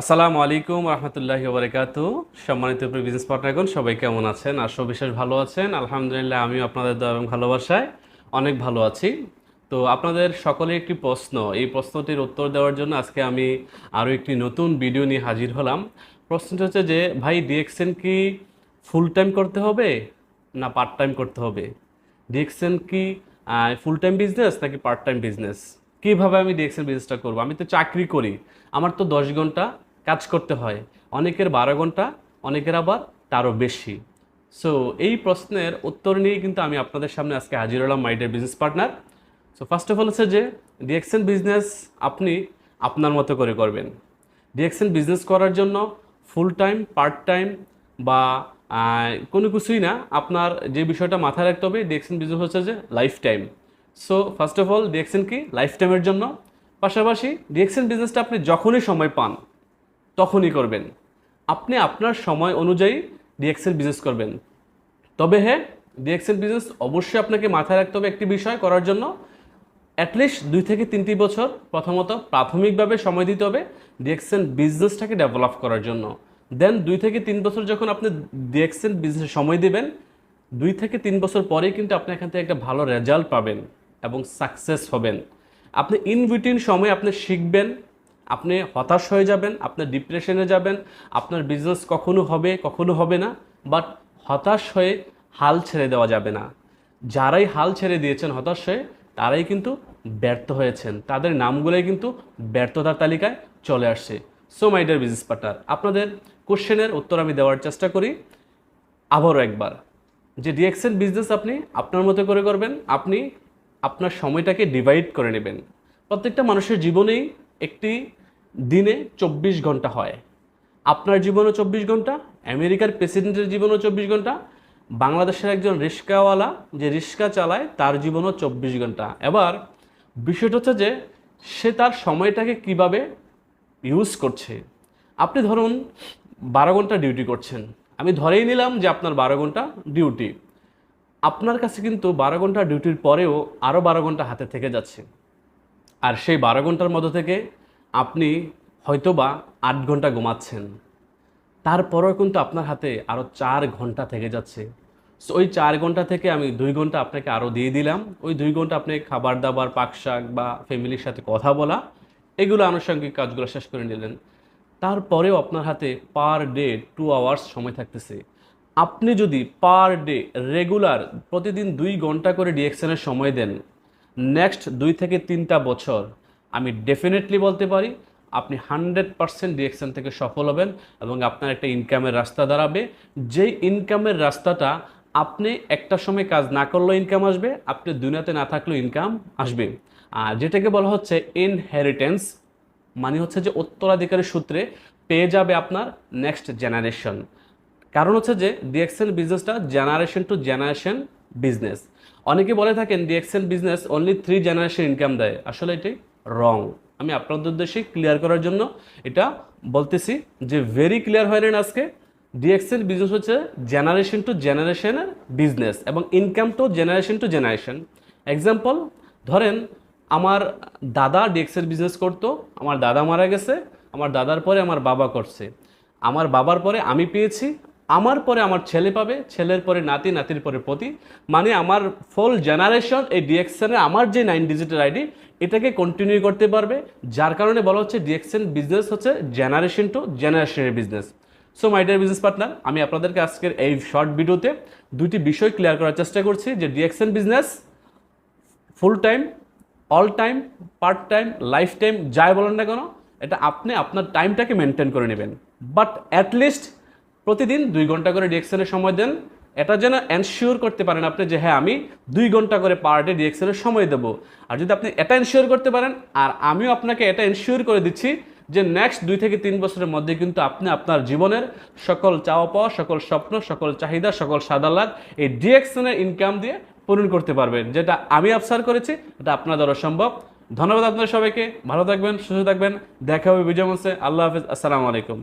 আসসালামু আলাইকুম রহমতুল্লাহি ওবরাকাতু। সম্মানিত বিজনেস পার্টনারগণ, সবাই কেমন আছেন? আশা বিশেষ ভালো আছেন। আলহামদুলিল্লাহ, আমিও আপনাদের দোয়া এবং ভালোবাসায় অনেক ভালো আছি। তো আপনাদের সকলের একটি প্রশ্ন, এই প্রশ্নটির উত্তর দেওয়ার জন্য আজকে আমি আরও একটি নতুন ভিডিও নিয়ে হাজির হলাম। প্রশ্নটা হচ্ছে যে, ভাই ডিএক্সএন কি ফুল টাইম করতে হবে না পার্ট টাইম করতে হবে? ডিএক্সএন কি ফুল টাইম বিজনেস নাকি পার্ট টাইম বিজনেস? কীভাবে আমি ডিএক্সএন বিজনেসটা করবো? আমি তো চাকরি করি, আমার তো 10 ঘন্টা কাজ করতে হয়, অনেকের 12 ঘন্টা, অনেকের আবার তারও বেশি। সো এই প্রশ্নের উত্তর নিয়ে কিন্তু আমি আপনাদের সামনে আজকে হাজির হলাম, my dear business partner. So first of all হচ্ছে যে, ডিএক্সএন বিজনেস আপনি আপনার মতো করে করবেন। ডিএক্সএন বিজনেস করার জন্য ফুল টাইম, পার্ট টাইম বা কোনো কিছুই না, আপনার যে বিষয়টা মাথায় রাখতে হবে, ডিএক্সএন বিজনেস হচ্ছে যে life time. So first of all DXN কি লাইফ টাইমের জন্য। পাশাপাশি ডিএক্সএন বিজনেসটা আপনি যখনই সময় পান তখনই করবেন। আপনি আপনার সময় অনুযায়ী ডিএক্সএন বিজনেস করবেন। তবে হ্যাঁ, ডিএক্সএন বিজনেস অবশ্যই আপনাকে মাথায় রাখতে হবে একটি বিষয় করার জন্য, অ্যাটলিস্ট 2 থেকে 3টি বছর প্রথমত প্রাথমিকভাবে সময় দিতে হবে ডিএক্সএন বিজনেসটাকে ডেভেলপ করার জন্য। দেন 2 থেকে 3 বছর যখন আপনি ডিএক্সএন বিজনেসে সময় দেবেন, 2 থেকে 3 বছর পরেই কিন্তু আপনি এখান থেকে একটা ভালো রেজাল্ট পাবেন এবং সাকসেস হবেন। আপনি ইন বিটুইন সময় আপনি শিখবেন, আপনি হতাশ হয়ে যাবেন, আপনি ডিপ্রেশনে যাবেন, আপনার বিজনেস কখনো হবে কখনো হবে না। বাট হতাশ হয়ে হাল ছেড়ে দেওয়া যাবে না। যারাই হাল ছেড়ে দিয়েছেন হতাশ হয়ে, তারাই কিন্তু ব্যর্থ হয়েছেন, তাদের নামগুলোই কিন্তু ব্যর্থতার তালিকায় চলে আসছে। So my dear business partner, আপনাদের কোশ্চেনের উত্তর আমি দেওয়ার চেষ্টা করি আবারও একবার, যে ডিএক্সএন বিজনেস আপনি আপনার মতো করে করবেন। আপনি আপনার সময়টাকে ডিভাইড করে নেবেন। প্রত্যেকটা মানুষের জীবনেই একটি দিনে 24 ঘন্টা হয়। আপনার জীবনও 24 ঘন্টা, আমেরিকার প্রেসিডেন্টের জীবনও 24 ঘন্টা, বাংলাদেশের একজন রিক্সাওয়ালা যে রিক্সা চালায় তার জীবনও 24 ঘন্টা। এবার বিষয়টা হচ্ছে যে, সে তার সময়টাকে কিভাবে ইউজ করছে। আপনি ধরুন 12 ঘন্টা ডিউটি করছেন, আমি ধরেই নিলাম যে আপনার 12 ঘন্টা ডিউটি। আপনার কাছে কিন্তু 12 ঘন্টা ডিউটির পরেও আরও 12 ঘন্টা হাতে থেকে যাচ্ছে। আর সেই 12 ঘন্টার মধ্যে থেকে আপনি হয়তোবা 8 ঘন্টা ঘুমাচ্ছেন, তারপরেও কিন্তু আপনার হাতে আরও 4 ঘন্টা থেকে যাচ্ছে। সো ওই 4 ঘন্টা থেকে আমি 2 ঘন্টা আপনাকে আরও দিয়ে দিলাম। ওই 2 ঘন্টা আপনি খাবার দাবার, পাক শাক বা ফ্যামিলির সাথে কথা বলা, এগুলো আনুষঙ্গিক কাজগুলো শেষ করে নিলেন। তারপরেও আপনার হাতে পার ডে 2 আওয়ার্স সময় থাকতেছে। আপনি যদি পার ডে রেগুলার প্রতিদিন 2 ঘন্টা করে ডিএক্সএনের সময় দেন, নেক্সট 2 থেকে 3টা বছর আমি ডেফিনেটলি বলতে পারি আপনি 100% ডিএক্সএন থেকে সফল হবেন এবং আপনার একটা ইনকামের রাস্তা দাঁড়াবে। যেই ইনকামের রাস্তাটা আপনি একটা সময় কাজ না করলেও ইনকাম আসবে, আপনি দুনিয়াতে না থাকলেও ইনকাম আসবে। আর যেটাকে বলা হচ্ছে ইনহেরিটেন্স, মানে হচ্ছে যে উত্তরাধিকারের সূত্রে পেয়ে যাবে আপনার নেক্সট জেনারেশন। কারণ হচ্ছে যে ডিএক্সএন বিজনেসটা জেনারেশন টু জেনারেশন বিজনেস। অনেকে বলে থাকেন DXN business only 3 generation income দেয়, আসলে এটাই রং। আমি আপনাদের উদ্দেশ্যে ক্লিয়ার করার জন্য এটা বলতেছি যে ভেরি ক্লিয়ার হয়ে নেন আজকে। ডিএক্সএন বিজনেস হচ্ছে জেনারেশন টু জেনারেশনের বিজনেস এবং ইনকাম তো জেনারেশন টু জেনারেশন। এক্সাম্পল ধরেন, আমার দাদা ডিএক্সএন বিজনেস করতো, আমার দাদা মারা গেছে, আমার দাদার পরে আমার বাবা করছে, আমার বাবার পরে আমি পেয়েছি, আমার পরে আমার ছেলে পাবে, ছেলের পরে নাতি, নাতির পরে পতি, মানে আমার ফুল জেনারেশন এই ডিএক্সএনের আমার যে 9 ডিজিটের আইডি এটাকে কন্টিনিউ করতে পারবে। যার কারণে বলা হচ্ছে ডিএক্সএন বিজনেস হচ্ছে জেনারেশন টু জেনারেশনের business. So my dear business partner, আমি আপনাদেরকে আজকের এই শর্ট ভিডিওতে 2টি বিষয় ক্লিয়ার করার চেষ্টা করছি যে DXN business full time, all time, part time, life time, যাই বলেন না কেন, এটা আপনি আপনার টাইমটাকে মেনটেন করে নেবেন। বাট অ্যাটলিস্ট প্রতিদিন 2 ঘন্টা করে ডিএক্সএনের সময় দেন। এটা যেন এনশিওর করতে পারেন আপনি যে হ্যাঁ, আমি 2 ঘন্টা করে পার ডে ডিএক্সএনের সময় দেবো। আর যদি আপনি এটা এনশিওর করতে পারেন, আর আমিও আপনাকে এটা এনশিওর করে দিচ্ছি যে নেক্সট 2 থেকে 3 বছরের মধ্যে কিন্তু আপনি আপনার জীবনের সকল চাওয়া পাওয়া, সকল স্বপ্ন, সকল চাহিদা, সকল সাদালাদ এই ডিএক্সএনের ইনকাম দিয়ে পূরণ করতে পারবেন। যেটা আমি অবসার করেছি, এটা আপনার দ্বারা সম্ভব। ধন্যবাদ আপনাদের সবাইকে, ভালো থাকবেন, সুস্থ থাকবেন, দেখা হবে বিজয় মঞ্চে। আল্লাহ হাফিজ, আসসালামু আলাইকুম।